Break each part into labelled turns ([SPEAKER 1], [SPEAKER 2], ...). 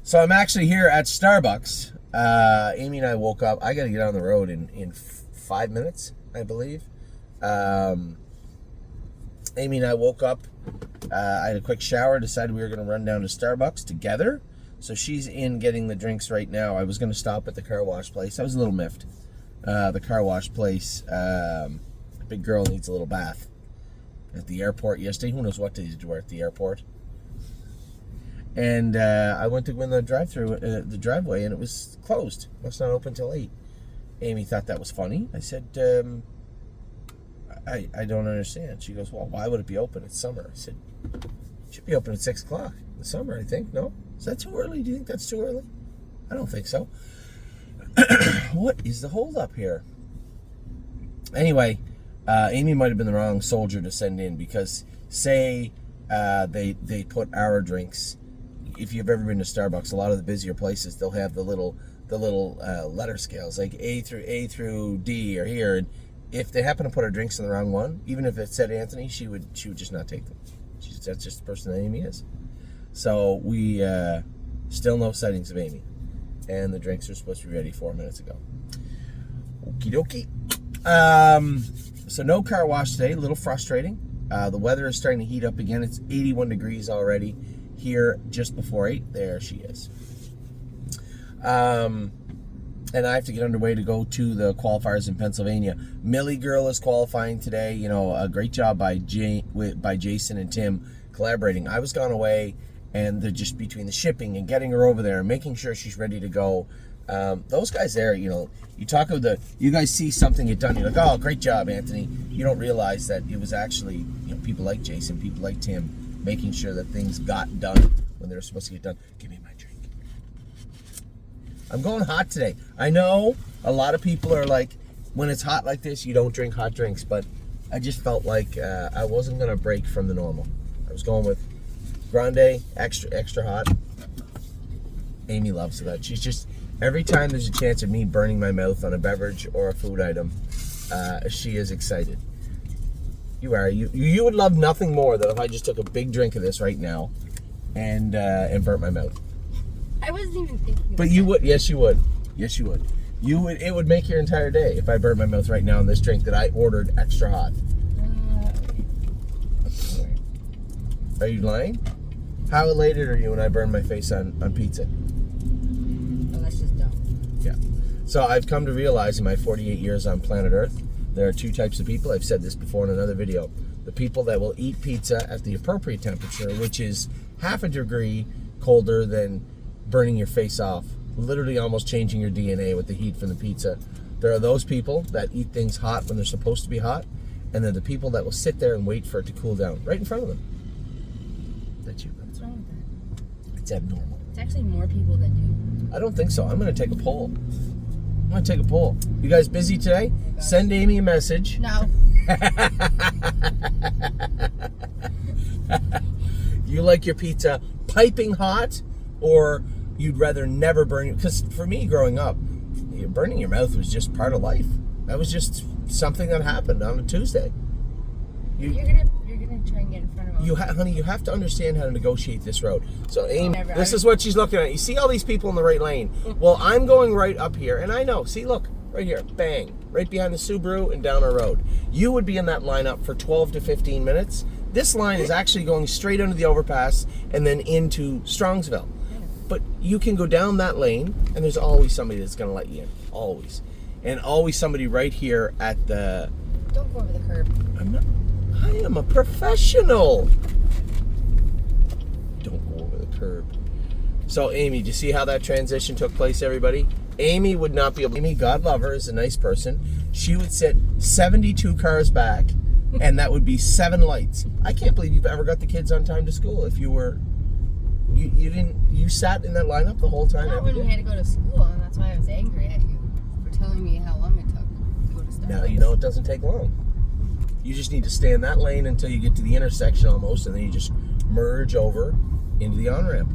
[SPEAKER 1] So I'm actually here at Starbucks. Amy and I woke up. I got to get on the road in 5 minutes, I believe. Amy and I woke up. I had a quick shower, decided we were going to run down to Starbucks together. So she's in getting the drinks right now. I was going to stop at the car wash place. I was a little miffed. The car wash place, big girl needs a little bath. At the airport yesterday. Who knows what days you were at the airport. And I went to go in the the driveway, and it was closed. Must not open till 8. Amy thought that was funny. I said, I don't understand. She goes, well, why would it be open? It's summer. I said, it should be open at 6 o'clock in the summer, I think. No? Is that too early? Do you think that's too early? I don't think so. What is the holdup here? Anyway, Amy might have been the wrong soldier to send in, because say they put our drinks. If you've ever been to Starbucks, a lot of the busier places, they'll have the little letter scales, like A through D are here, and if they happen to put our drinks in the wrong one, even if it said Anthony, she would just not take them. That's just the person that Amy is. So we still no sightings of Amy, and the drinks are supposed to be ready 4 minutes ago. Okie dokie. So no car wash today. A little frustrating. The weather is starting to heat up again. It's 81 degrees already here just before 8. There she is. And I have to get underway to go to the qualifiers in Pennsylvania. Millie Girl is qualifying today. You know, a great job by Jason and Tim collaborating. I was gone away, and they're just between the shipping and getting her over there and making sure she's ready to go. Those guys there, you know, you guys see something get done, you're like, oh, great job, Anthony. You don't realize that it was actually, you know, people like Jason, people like Tim, making sure that things got done when they were supposed to get done. Give me my drink. I'm going hot today. I know a lot of people are like, when it's hot like this, you don't drink hot drinks, but I just felt like I wasn't going to break from the normal. I was going with Grande, extra hot. Amy loves that. She's just, every time there's a chance of me burning my mouth on a beverage or a food item, she is excited. You are. You would love nothing more than if I just took a big drink of this right now and burnt my mouth.
[SPEAKER 2] I wasn't even thinking.
[SPEAKER 1] But you would. Yes, you would. Yes, you would. You would. It would make your entire day if I burnt my mouth right now on this drink that I ordered extra hot. Are you lying? How elated are you when I burn my face on pizza?
[SPEAKER 2] Oh, that's just dumb.
[SPEAKER 1] Yeah. So I've come to realize in my 48 years on planet Earth, there are two types of people. I've said this before in another video. The people that will eat pizza at the appropriate temperature, which is half a degree colder than burning your face off, literally almost changing your DNA with the heat from the pizza. There are those people that eat things hot when they're supposed to be hot, and then the people that will sit there and wait for it to cool down right in front of them. That's you.
[SPEAKER 2] What's wrong with that?
[SPEAKER 1] It's abnormal.
[SPEAKER 2] It's actually more people that do.
[SPEAKER 1] I don't think so. I'm going to take a poll. You guys busy today?
[SPEAKER 2] Oh,
[SPEAKER 1] send Amy a message.
[SPEAKER 2] No.
[SPEAKER 1] You like your pizza piping hot, or you'd rather never burn? Because for me, growing up, burning your mouth was just part of life. That was just something that happened on a Tuesday.
[SPEAKER 2] You're gonna try and get in front of them.
[SPEAKER 1] Honey, you have to understand how to negotiate this road. So, Amy, this is what she's looking at. You see all these people in the right lane? Well, I'm going right up here, and I know. See, look, right here, bang, right behind the Subaru and down our road. You would be in that lineup for 12 to 15 minutes. This line is actually going straight under the overpass and then into Strongsville. But you can go down that lane, and there's always somebody that's going to let you in. Always. And always somebody right here at the...
[SPEAKER 2] Don't go over the curb.
[SPEAKER 1] I am a professional. Don't go over the curb. So, Amy, do you see how that transition took place, everybody? Amy would not be able... Amy, God love her, is a nice person. She would sit 72 cars back, and that would be 7 lights. I can't believe you've ever got the kids on time to school. If you were... You sat in that lineup the whole time?
[SPEAKER 2] Not when we had to go to school, and that's why I was angry at you for telling me how long it took to go to Starbucks.
[SPEAKER 1] Now you know it doesn't take long. You just need to stay in that lane until you get to the intersection almost, and then you just merge over into the on-ramp.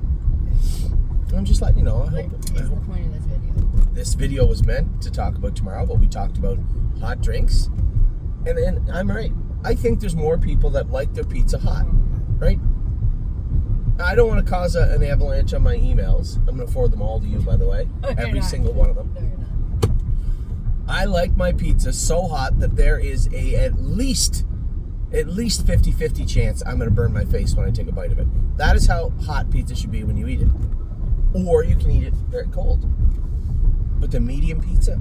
[SPEAKER 1] I'm just letting you know.
[SPEAKER 2] What is the point of this video?
[SPEAKER 1] This video was meant to talk about tomorrow, but we talked about hot drinks. And I'm right. I think there's more people that like their pizza hot, right? I don't want to cause an avalanche on my emails. I'm going to forward them all to you, by the way.
[SPEAKER 2] You're
[SPEAKER 1] Every
[SPEAKER 2] not.
[SPEAKER 1] single one of them.
[SPEAKER 2] No, you're not.
[SPEAKER 1] I like my pizza so hot that there is at least 50-50 chance I'm going to burn my face when I take a bite of it. That is how hot pizza should be when you eat it. Or you can eat it very cold. But the medium pizza,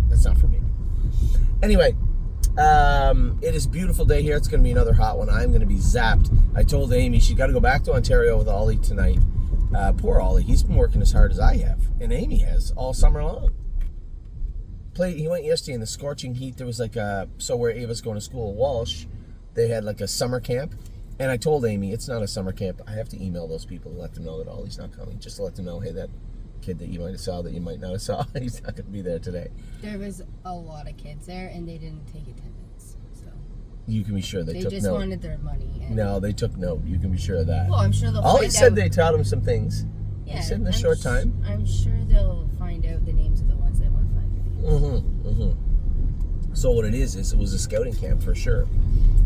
[SPEAKER 1] that's not for me. Anyway, it is a beautiful day here. It's going to be another hot one. I'm going to be zapped. I told Amy she's got to go back to Ontario with Ollie tonight. Poor Ollie. He's been working as hard as I have. And Amy has all summer long. He went yesterday in the scorching heat. There was so where Ava's going to school, Walsh, they had like a summer camp. And I told Amy, it's not a summer camp. I have to email those people to let them know that Ollie's not coming. Just to let them know, hey, that kid that you might have saw that you might not have saw, he's not going to be there today.
[SPEAKER 2] There was a lot of kids there, and they didn't take attendance. So
[SPEAKER 1] You can be sure they took
[SPEAKER 2] just
[SPEAKER 1] note.
[SPEAKER 2] wanted their money. And,
[SPEAKER 1] No, they took note. You can be sure of that.
[SPEAKER 2] well, I'm sure they'll
[SPEAKER 1] Ollie
[SPEAKER 2] find
[SPEAKER 1] said
[SPEAKER 2] out.
[SPEAKER 1] they taught him some things.
[SPEAKER 2] Yeah,
[SPEAKER 1] He said in a
[SPEAKER 2] I'm
[SPEAKER 1] short time.
[SPEAKER 2] I'm sure they'll find out the names of the ones they want to find the names.
[SPEAKER 1] So what it is it was a scouting camp for sure.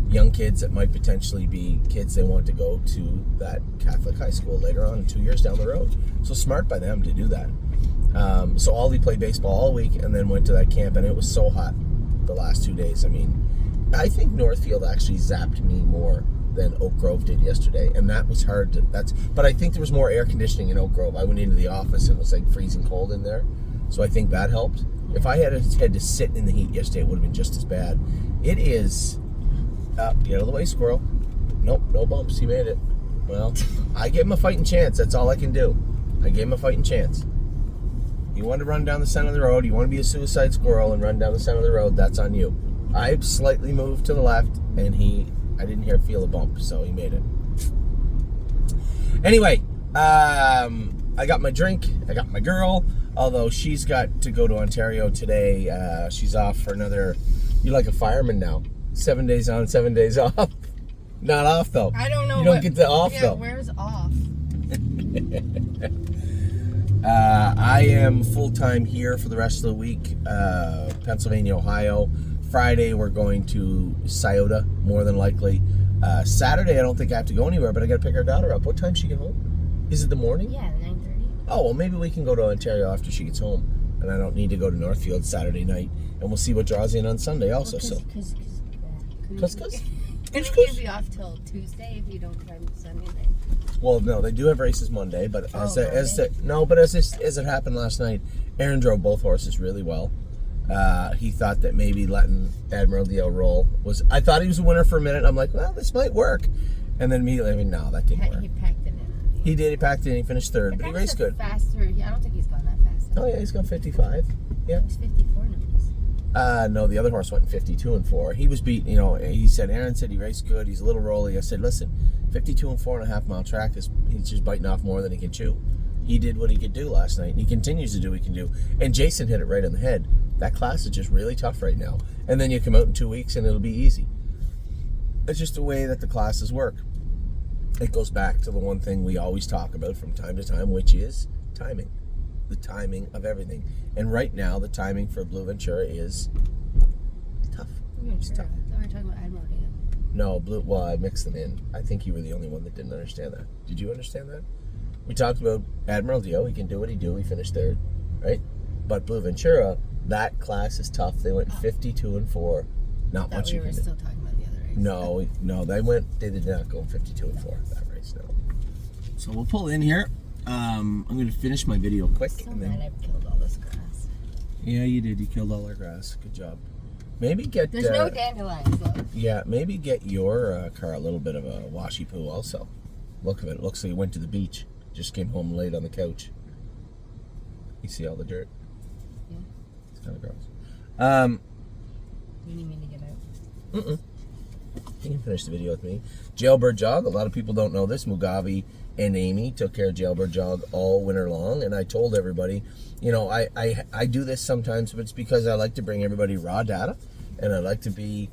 [SPEAKER 1] Young kids that might potentially be kids they want to go to that Catholic high school later on 2 years down the road. So smart by them to do that. So Ollie played baseball all week and then went to that camp, and it was so hot the last 2 days. I mean, I think Northfield actually zapped me more than Oak Grove did yesterday, and that was hard to. But I think there was more air conditioning in Oak Grove. I went into the office and it was like freezing cold in there, so I think that helped. If I had to sit in the heat yesterday, it would have been just as bad. It is. Get out of the way, squirrel. Nope, no bumps. He made it. Well, I gave him a fighting chance. That's all I can do. I gave him a fighting chance. You want to run down the center of the road, you want to be a suicide squirrel and run down the center of the road, that's on you. I slightly moved to the left, and I didn't feel a bump, so he made it. Anyway, I got my drink, I got my girl, although she's got to go to Ontario today. She's off for another, you're like a fireman now. 7 days on, 7 days off. Not off, though.
[SPEAKER 2] I don't know.
[SPEAKER 1] You don't get the off,
[SPEAKER 2] yeah,
[SPEAKER 1] though.
[SPEAKER 2] Where's off?
[SPEAKER 1] I am full-time here for the rest of the week, Pennsylvania, Ohio. Friday, we're going to Scioto, more than likely. Saturday, I don't think I have to go anywhere, but I got to pick our daughter up. What time does she get home? Is it the morning?
[SPEAKER 2] Yeah, 9:30.
[SPEAKER 1] Oh, well, maybe we can go to Ontario after she gets home, and I don't need to go to Northfield Saturday night, and we'll see what draws in on Sunday also.
[SPEAKER 2] Because you'll be off till Tuesday if you don't come Sunday night.
[SPEAKER 1] Well, no, they do have races Monday, but as it happened last night, Aaron drove both horses really well. He thought that maybe letting Admiralty roll was. I thought he was a winner for a minute. I'm like, well, this might work, and then immediately, I mean, no, that didn't work.
[SPEAKER 2] He packed it in.
[SPEAKER 1] He did. He packed it in. He finished third, but he raced good.
[SPEAKER 2] Faster. I don't think he's gone that fast.
[SPEAKER 1] Oh yeah, he's gone 55. Yeah.
[SPEAKER 2] He's 54 now.
[SPEAKER 1] No, the other horse went in 52 and 4. He was beat. He said Aaron said he raced good. He's a little rolly. I said, listen, 52 and 4.5 mile track he's just biting off more than he can chew. He did what he could do last night, and he continues to do what he can do. And Jason hit it right on the head. That class is just really tough right now. And then you come out in 2 weeks and it'll be easy. It's just the way that the classes work. It goes back to the one thing we always talk about from time to time, which is timing. The timing of everything. And right now, the timing for Blue Ventura is tough. It's tough.
[SPEAKER 2] I thought we were talking about Admiralty.
[SPEAKER 1] No, I mixed them in. I think you were the only one that didn't understand that. Did you understand that? We talked about Admiral Dio. He can do what he do. He finished third, right? But Blue Ventura, that class is tough. They went 52 and 4. Not much you
[SPEAKER 2] we were
[SPEAKER 1] can do.
[SPEAKER 2] still talking about the other race.
[SPEAKER 1] No, they did not go 52 and 4 that race, no. So we'll pull in here. I'm going to finish my video quick.
[SPEAKER 2] So
[SPEAKER 1] and
[SPEAKER 2] mad
[SPEAKER 1] then,
[SPEAKER 2] I've killed all this grass.
[SPEAKER 1] yeah, you did. You killed all our grass. Good job. Maybe get...
[SPEAKER 2] There's no dandelions, though.
[SPEAKER 1] Yeah, maybe get your car a little bit of a washy poo also. Look at it. It looks like it went to the beach. Just came home late on the couch. You see all the dirt?
[SPEAKER 2] Yeah.
[SPEAKER 1] It's kind of gross.
[SPEAKER 2] You need me to get out?
[SPEAKER 1] Mm-mm. You can finish the video with me. Jailbird Jog. A lot of people don't know this. Mugavi and Amy took care of Jailbird Jog all winter long. And I told everybody, I do this sometimes, but it's because I like to bring everybody raw data. And I like to be,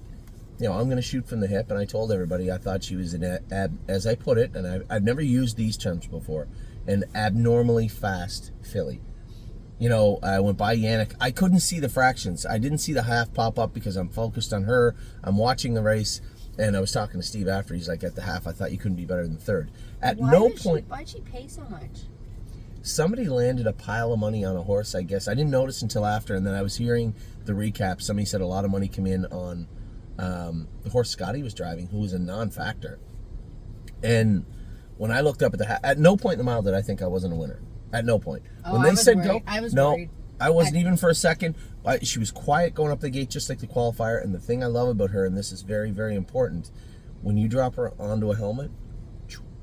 [SPEAKER 1] I'm going to shoot from the hip. And I told everybody I thought she was as I put it, and I've never used these terms before, an abnormally fast filly. I went by Yannick. I couldn't see the fractions. I didn't see the half pop up because I'm focused on her. I'm watching the race. And I was talking to Steve after. He's like, at the half, I thought you couldn't be better than third. At
[SPEAKER 2] Why
[SPEAKER 1] no
[SPEAKER 2] did
[SPEAKER 1] point,
[SPEAKER 2] Why'd she pay so much?
[SPEAKER 1] somebody landed a pile of money on a horse, I guess. I didn't notice until after, and then I was hearing the recap. Somebody said a lot of money came in on the horse Scotty was driving, who was a non-factor. And when I looked up at no point in the mile did I think I wasn't a winner. At no point.
[SPEAKER 2] Oh,
[SPEAKER 1] When
[SPEAKER 2] I
[SPEAKER 1] they
[SPEAKER 2] was
[SPEAKER 1] said
[SPEAKER 2] worried.
[SPEAKER 1] go,
[SPEAKER 2] I was
[SPEAKER 1] no,
[SPEAKER 2] worried.
[SPEAKER 1] I wasn't even for a second. She was quiet going up the gate just like the qualifier. And the thing I love about her, and this is very, very important, when you drop her onto a helmet,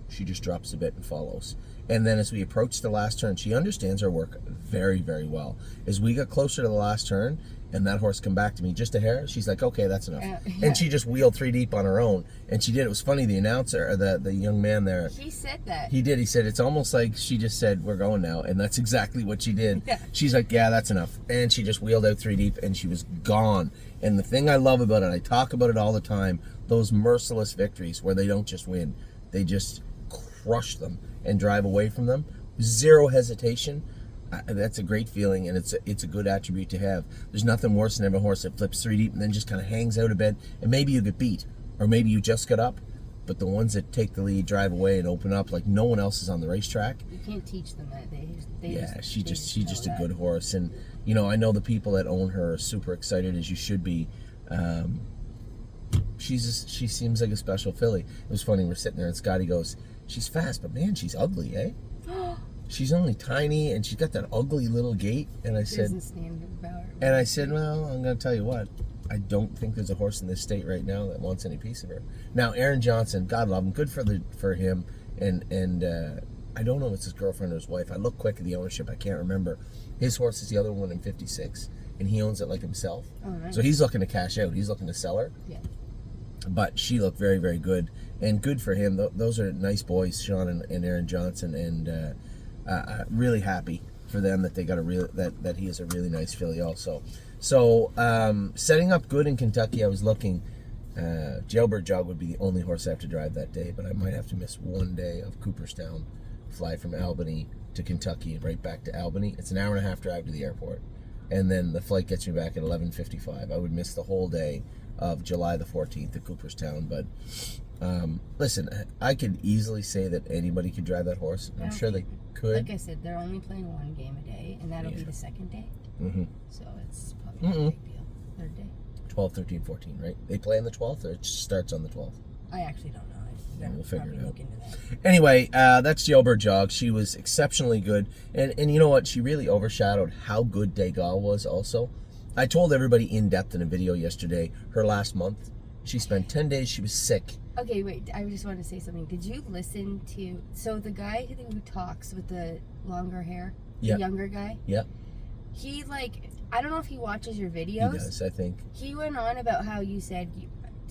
[SPEAKER 1] she just drops a bit and follows. And then as we approach the last turn, she understands her work very, very well. As we got closer to the last turn, and that horse come back to me just a hair, she's like, okay, that's enough.
[SPEAKER 2] Yeah.
[SPEAKER 1] And she just wheeled 3 deep on her own. And she did. It was funny, the announcer, or the young man there,
[SPEAKER 2] He said that.
[SPEAKER 1] he did. He said, it's almost like she just said, we're going now. And that's exactly what she did.
[SPEAKER 2] Yeah.
[SPEAKER 1] She's like, yeah, that's enough. And she just wheeled out 3 deep and she was gone. And the thing I love about it, I talk about it all the time, those merciless victories where they don't just win, they just crush them and drive away from them. Zero hesitation. That's a great feeling, and it's a good attribute to have. There's nothing worse than having a horse that flips 3 deep and then just kind of hangs out a bit, and maybe you get beat, or maybe you just get up. But the ones that take the lead, drive away, and open up like no one else is on the racetrack.
[SPEAKER 2] You can't teach them that.
[SPEAKER 1] She's just
[SPEAKER 2] know
[SPEAKER 1] a
[SPEAKER 2] that.
[SPEAKER 1] good horse, and you know I know the people that own her are super excited, as you should be. She seems like a special filly. It was funny. We're sitting there, and Scotty goes, "She's fast, but man, she's ugly, eh?" She's only tiny, and she's got that ugly little gait. And I said,
[SPEAKER 2] Doesn't stand about her.
[SPEAKER 1] well, I'm going to tell you what. I don't think there's a horse in this state right now that wants any piece of her. Now, Aaron Johnson, God love him, good for him. And I don't know if it's his girlfriend or his wife. I looked quick at the ownership. I can't remember. His horse is the other one in 56, and he owns it like himself.
[SPEAKER 2] Oh, nice.
[SPEAKER 1] So he's looking to cash out. He's looking to sell her.
[SPEAKER 2] Yeah.
[SPEAKER 1] But she looked very, very good, and good for him. Those are nice boys, Sean and Aaron Johnson, and really happy for them that they got that he is a really nice filly also. So setting up good in Kentucky. I was looking. Jailbird Jog would be the only horse I have to drive that day, but I might have to miss 1 day of Cooperstown, fly from Albany to Kentucky and right back to Albany. It's an 1.5 hour drive to the airport, and then the flight gets me back at 11:55. I would miss the whole day of July the 14th at Cooperstown. But listen, I could easily say that anybody could drive that horse. I'm sure they could.
[SPEAKER 2] Like I said, they're only playing 1 game a day, and that'll be the second day.
[SPEAKER 1] Mm-hmm.
[SPEAKER 2] So it's probably not a big deal. Third day.
[SPEAKER 1] 12, 13, 14, right? They play on the 12th, or it starts on the 12th?
[SPEAKER 2] I actually don't know.
[SPEAKER 1] We'll figure it out.
[SPEAKER 2] Look into that.
[SPEAKER 1] Anyway, that's Jailbird Jog. She was exceptionally good. And you know what? She really overshadowed how good Degas was also. I told everybody in depth in a video yesterday, her last month, she spent 10 days, she was sick.
[SPEAKER 2] Okay, wait. I just wanted to say something. Did you listen to... So the guy who talks with the longer hair, the
[SPEAKER 1] Yeah.
[SPEAKER 2] younger guy,
[SPEAKER 1] Yeah,
[SPEAKER 2] he I don't know if he watches your videos.
[SPEAKER 1] he does, I think.
[SPEAKER 2] He went on about how you said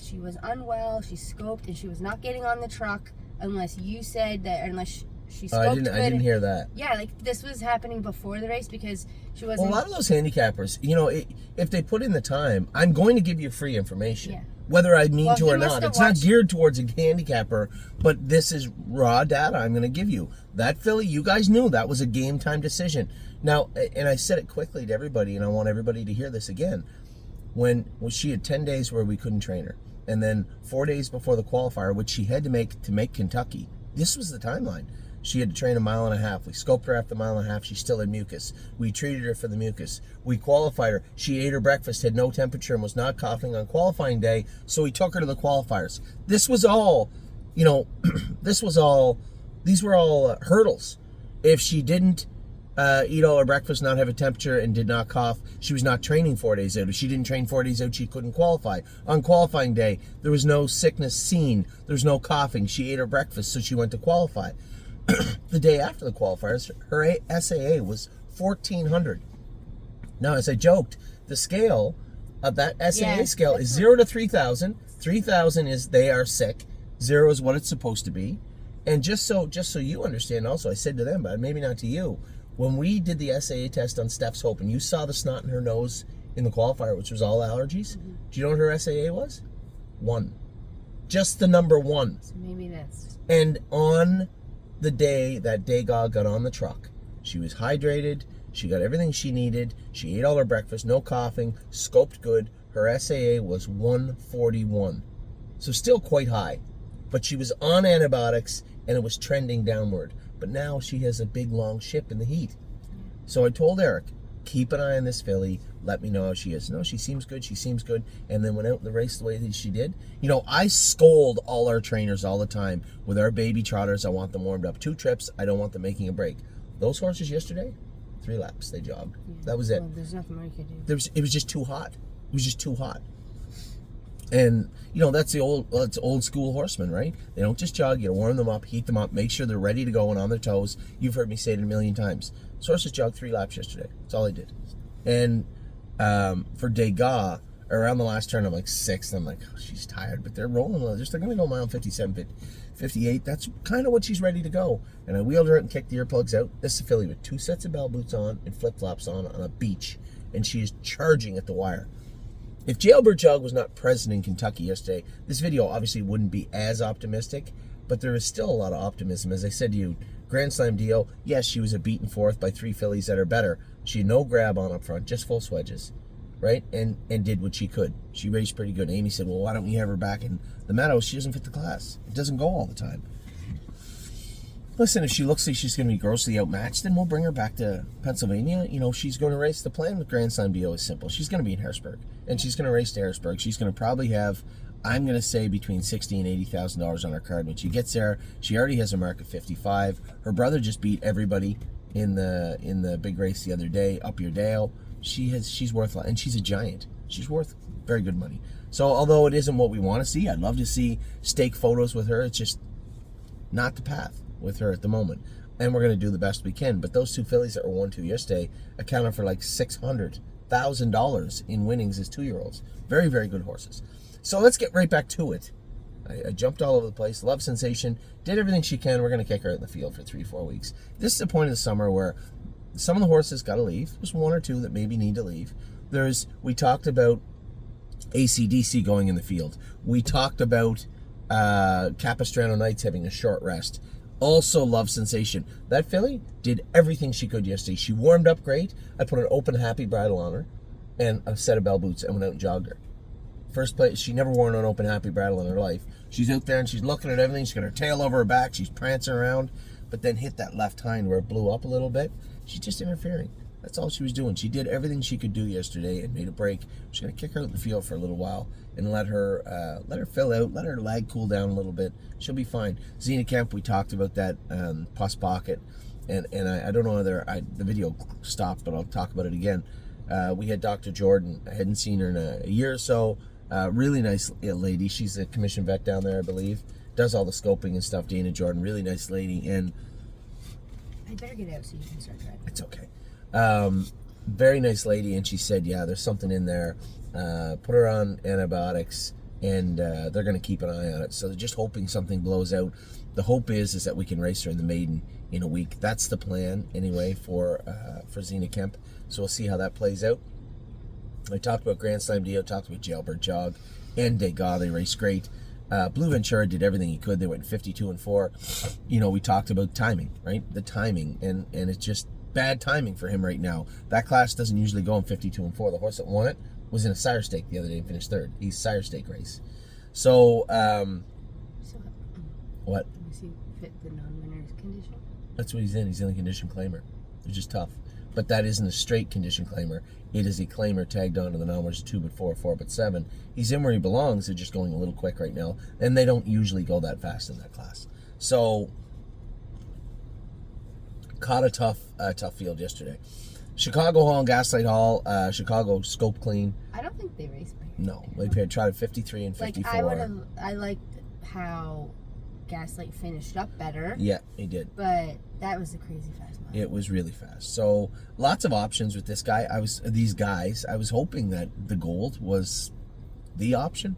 [SPEAKER 2] she was unwell, she scoped, and she was not getting on the truck unless you said that, unless she scoped
[SPEAKER 1] I didn't hear that.
[SPEAKER 2] Yeah, like this was happening before the race because she wasn't...
[SPEAKER 1] Well, a lot of those handicappers, you know, if they put in the time, I'm going to give you free information.
[SPEAKER 2] Yeah.
[SPEAKER 1] Whether I mean
[SPEAKER 2] Well,
[SPEAKER 1] to
[SPEAKER 2] he
[SPEAKER 1] or
[SPEAKER 2] must
[SPEAKER 1] not.
[SPEAKER 2] have
[SPEAKER 1] It's not
[SPEAKER 2] watched-
[SPEAKER 1] geared towards a handicapper, but this is raw data I'm going to give you. That filly, you guys knew that was a game time decision. Now, and I said it quickly to everybody, and I want everybody to hear this again. When she had 10 days where we couldn't train her, and then 4 days before the qualifier, which she had to make Kentucky, this was the timeline. She had to train 1.5 miles. We scoped her after 1.5 miles. She still had mucus. We treated her for the mucus. We qualified her. She ate her breakfast, had no temperature, and was not coughing on qualifying day, so we took her to the qualifiers. This was all, you know, these were all hurdles. If she didn't eat all her breakfast, not have a temperature, and did not cough, she was not training 4 days out. If she didn't train 4 days out, she couldn't qualify. On qualifying day, there was no sickness seen. There was no coughing. She ate her breakfast, so she went to qualify. The day after the qualifiers, her SAA was 1,400. Now, as I joked, the scale of that SAA scale is 0 to 3,000. 3,000 is they are sick. 0 is what it's supposed to be. And just so you understand also, I said to them, but maybe not to you, when we did the SAA test on Steph's Hope, and you saw the snot in her nose in the qualifier, which was all allergies, do you know what her SAA was? 1. Just the number 1.
[SPEAKER 2] So maybe that's...
[SPEAKER 1] And on the day that Degas got on the truck, she was hydrated, she got everything she needed, she ate all her breakfast, no coughing, scoped good. Her SAA was 141. So still quite high. But she was on antibiotics and it was trending downward. But now she has a big long ship in the heat. So I told Eric, keep an eye on this filly. Let me know how she is. No, she seems good. She seems good. And then went out in the race the way that she did. You know, I scold all our trainers all the time with our baby trotters. I want them warmed up 2 trips. I don't want them making a break. Those horses yesterday, 3 laps. They jogged.
[SPEAKER 2] Yeah.
[SPEAKER 1] That was it.
[SPEAKER 2] Well, there's nothing more you could do.
[SPEAKER 1] It was just too hot. It was just too hot. And, you know, that's old school horsemen, right? They don't just jog. You warm them up, heat them up, make sure they're ready to go and on their toes. You've heard me say it a million times. So horses jogged 3 laps yesterday. That's all I did. And for Degas, around the last turn, I'm like 6th. I'm like, oh, she's tired. But they're rolling. They're going to go mile 57, 58. That's kind of what she's ready to go. And I wheeled her out and kicked the earplugs out. This is a filly with 2 sets of bell boots on and flip-flops on a beach. And she is charging at the wire. If Jailbird Jog was not present in Kentucky yesterday, this video obviously wouldn't be as optimistic, but there is still a lot of optimism. As I said to you, Grand Slam deal, yes, she was a beaten 4th by 3 fillies that are better. She had no grab on up front, just full swedges, right? And did what she could. She raced pretty good. Amy said, well, why don't we have her back in the Meadows? She doesn't fit the class. It doesn't go all the time. Listen, if she looks like she's going to be grossly outmatched, then we'll bring her back to Pennsylvania. You know, she's going to race. The plan with Grand Slam BO is simple. She's going to be in Harrisburg, and she's going to race to Harrisburg. She's going to probably have, I'm going to say, between $60,000 and $80,000 on her card. When she gets there, she already has a mark of 55. Her brother just beat everybody in the big race the other day, Up Your Dale. She's worth a lot, and she's a giant. She's worth very good money. So although it isn't what we want to see, I'd love to see stake photos with her. It's just not the path with her at the moment, and we're going to do the best we can. But those 2 fillies that were 1-2 yesterday accounted for like $600,000 in winnings as 2-year-olds. Very, very good horses. So let's get right back to it. I jumped all over the place. Love Sensation did everything she can. We're going to kick her out in the field for 3-4 weeks. This is the point of the summer where some of the horses got to leave. There's 1 or 2 that maybe need to leave. We talked about AC/DC going in the field. We talked about Capistrano Knights having a short rest. Also Love Sensation. That filly did everything she could yesterday. She warmed up great. I put an open happy bridle on her and a set of bell boots and went out and jogged her. First place, she never worn an open happy bridle in her life. She's out there and she's looking at everything. She's got her tail over her back. She's prancing around, but then hit that left hind where it blew up a little bit. She's just interfering. That's all she was doing. She did everything she could do yesterday and made a break. She's going to kick her out in the field for a little while and let her fill out, let her leg cool down a little bit. She'll be fine. Zena Kemp, we talked about that Post Pocket, and I don't know whether the video stopped, but I'll talk about it again. We had Dr. Jordan. I hadn't seen her in a year or so. Really nice lady. She's a commissioned vet down there, I believe. Does all the scoping and stuff. Dana Jordan, really nice lady. And
[SPEAKER 2] I better get out so you can start driving.
[SPEAKER 1] it's okay. Very nice lady, and she said, yeah, there's something in there. Put her on antibiotics, and they're going to keep an eye on it. So they're just hoping something blows out. The hope is that we can race her in the maiden in a week. That's the plan, anyway, for Zena Kemp. So we'll see how that plays out. I talked about Grand Slam Dio, talked about Jailbird Jog, and Degas. They raced great. Blue Ventura did everything he could. They went 52-4. You know, we talked about timing, right? The timing, and it's just bad timing for him right now. That class doesn't usually go in 52-4. The horse that won it was in a sire stake the other day and finished 3rd. He's sire stake race. So, what?
[SPEAKER 2] Does he fit the non-winner's condition?
[SPEAKER 1] That's what he's in. He's in the condition claimer. They're just tough. But that isn't a straight condition claimer. It is a claimer tagged onto the non-winners 2 but 4, 4 but 7. He's in where he belongs. They're just going a little quick right now. And they don't usually go that fast in that class. So, caught a tough field yesterday. Chicago Hall and Gaslight Hall. Chicago scope clean.
[SPEAKER 2] I don't think they raced by.
[SPEAKER 1] No, they tried 53 and 54.
[SPEAKER 2] I liked how Gaslight finished up better.
[SPEAKER 1] Yeah, he did.
[SPEAKER 2] But that was a crazy fast mile.
[SPEAKER 1] It was really fast. So lots of options with this guy. I was hoping that the Gold was the option.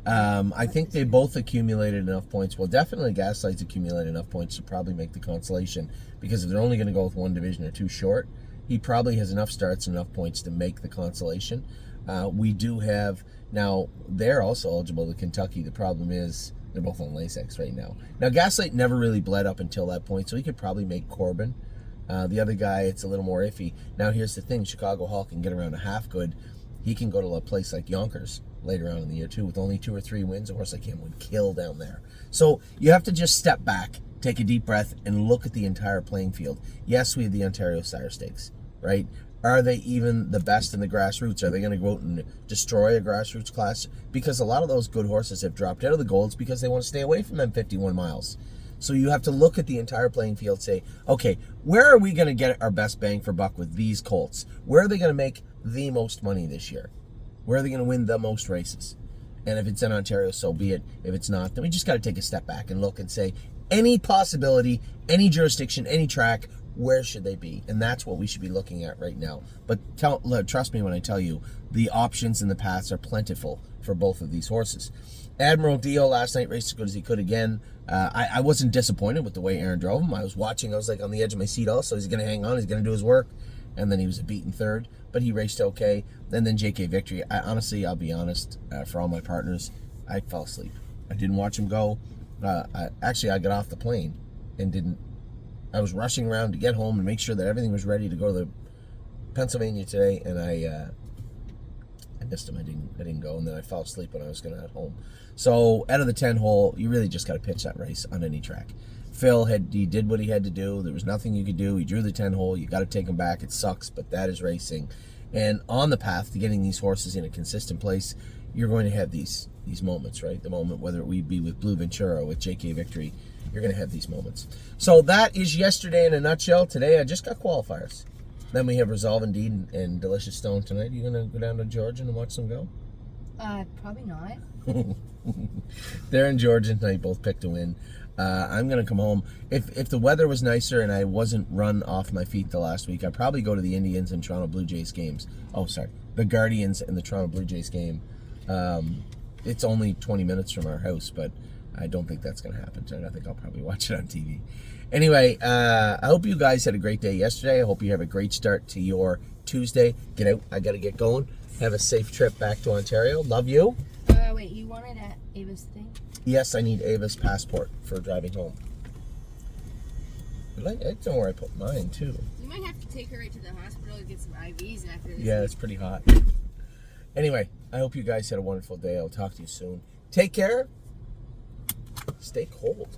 [SPEAKER 1] I think they both accumulated enough points. Well, definitely Gaslight's accumulated enough points to probably make the consolation, because if they're only going to go with 1 division or 2 short, he probably has enough starts and enough points to make the consolation. We do have, now they're also eligible to Kentucky. The problem is they're both on Lasix right now. Now Gaslight never really bled up until that point, so he could probably make Corbin. The other guy, it's a little more iffy. Now here's the thing, Chicago Hall can get around a half good. He can go to a place like Yonkers later on in the year too. With only 2 or 3 wins, a horse like him would kill down there. So you have to just step back, take a deep breath, and look at the entire playing field. Yes, we have the Ontario Sire Stakes, right? Are they even the best in the grassroots? Are they going to go out and destroy a grassroots class? Because a lot of those good horses have dropped out of the Golds because they want to stay away from them 51 miles. So you have to look at the entire playing field, say, okay, where are we going to get our best bang for buck with these colts? Where are they going to make the most money this year? Where are they going to win the most races? And if it's in Ontario, so be it. If it's not, then we just got to take a step back and look and say, any possibility, any jurisdiction, any track, where should they be? And that's what we should be looking at right now. But trust me when I tell you, the options and the paths are plentiful for both of these horses. Admiral Dio last night raced as good as he could again. I wasn't disappointed with the way Aaron drove him. I was watching. I was like on the edge of my seat also. He's going to hang on. He's going to do his work. And then he was a beaten third. But he raced okay. And then JK Victory. Honestly, I'll be honest, for all my partners, I fell asleep. I didn't watch him go. I got off the plane and didn't. I was rushing around to get home and make sure that everything was ready to go to the Pennsylvania today, and I missed him. I didn't go, and then I fell asleep when I was going to head home. So out of the 10 hole, you really just got to pitch that race on any track. Phil he did what he had to do. There was nothing you could do. He drew the 10 hole. You got to take him back. It sucks, but that is racing. And on the path to getting these horses in a consistent place, you're going to have these moments, right? The moment, whether it be with Blue Ventura or with JK Victory, you're going to have these moments. So that is yesterday in a nutshell. Today I just got qualifiers. Then we have Resolve Indeed and Delicious Stone tonight. Are you going to go down to Georgian and watch them go?
[SPEAKER 2] Probably not.
[SPEAKER 1] They're in Georgian tonight, both picked to win. I'm going to come home. If the weather was nicer and I wasn't run off my feet the last week, I'd probably go to the Indians and Toronto Blue Jays games. Oh, sorry. The Guardians and the Toronto Blue Jays game. It's only 20 minutes from our house, but I don't think that's going to happen tonight. I think I'll probably watch it on TV. Anyway, I hope you guys had a great day yesterday. I hope you have a great start to your Tuesday. Get out. I got to get going. Have a safe trip back to Ontario. Love you.
[SPEAKER 2] Wait, you wanted Ava's thing?
[SPEAKER 1] Yes, I need Ava's passport for driving home. I don't know where I put mine, too.
[SPEAKER 2] You might have to take her right to the hospital and get some IVs after this.
[SPEAKER 1] Yeah, it's pretty hot. Anyway, I hope you guys had a wonderful day. I'll talk to you soon. Take care. Stay cold.